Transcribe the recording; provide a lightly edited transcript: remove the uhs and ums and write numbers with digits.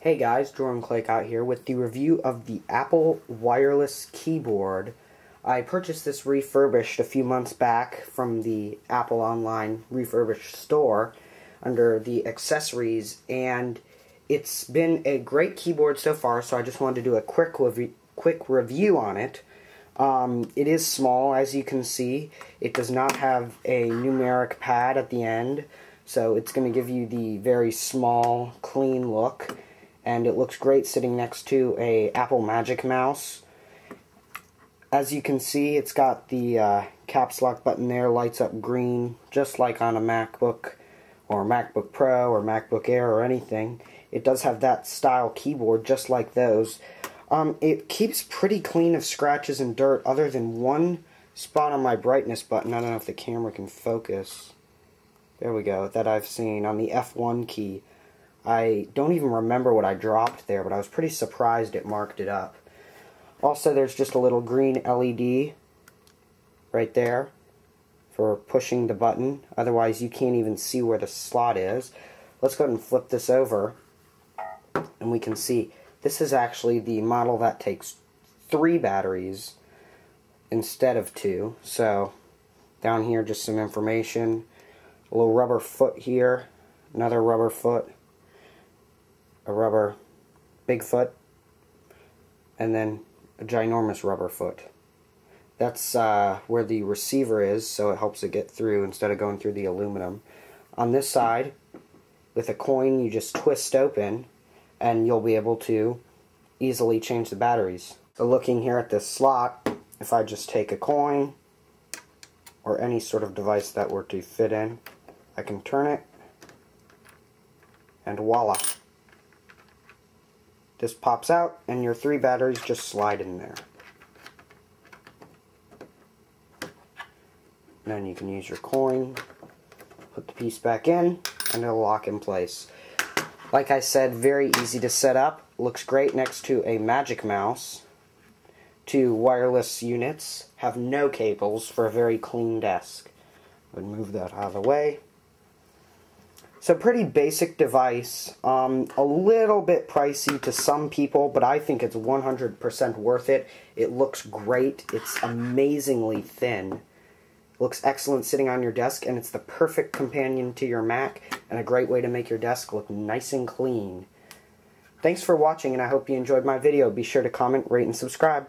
Hey guys, Klekot here with the review of the Apple wireless keyboard. I purchased this refurbished a few months back from the Apple online refurbished store under the accessories, and it's been a great keyboard so far, so I just wanted to do a quick review on it. It is small, as you can see. It does not have a numeric pad at the end, so it's going to give you the very small, clean look. And it looks great sitting next to a Apple Magic Mouse. As you can see, it's got the caps lock button there, lights up green, just like on a MacBook or MacBook Pro or MacBook Air or anything. It does have that style keyboard, just like those. It keeps pretty clean of scratches and dirt, other than one spot on my brightness button. I don't know if the camera can focus. There we go, that I've seen on the F1 key. I don't even remember what I dropped there, but I was pretty surprised it marked it up. Also, there's just a little green LED right there for pushing the button. Otherwise, you can't even see where the slot is. Let's go ahead and flip this over, and we can see this is actually the model that takes 3 batteries instead of 2. So, down here, just some information. A little rubber foot here, another rubber foot, a rubber Bigfoot, and then a ginormous rubber foot. That's where the receiver is, so it helps it get through instead of going through the aluminum. On this side, with a coin, you just twist open, and you'll be able to easily change the batteries. So looking here at this slot, if I just take a coin, or any sort of device that were to fit in, I can turn it, and voila. This pops out, and your 3 batteries just slide in there. And then you can use your coin, put the piece back in, and it'll lock in place. Like I said, very easy to set up. Looks great next to a Magic Mouse. 2 wireless units, have no cables for a very clean desk. I'll move that out of the way. So pretty basic device, a little bit pricey to some people, but I think it's 100% worth it. It looks great, it's amazingly thin, it looks excellent sitting on your desk, and it's the perfect companion to your Mac, and a great way to make your desk look nice and clean. Thanks for watching, and I hope you enjoyed my video. Be sure to comment, rate, and subscribe.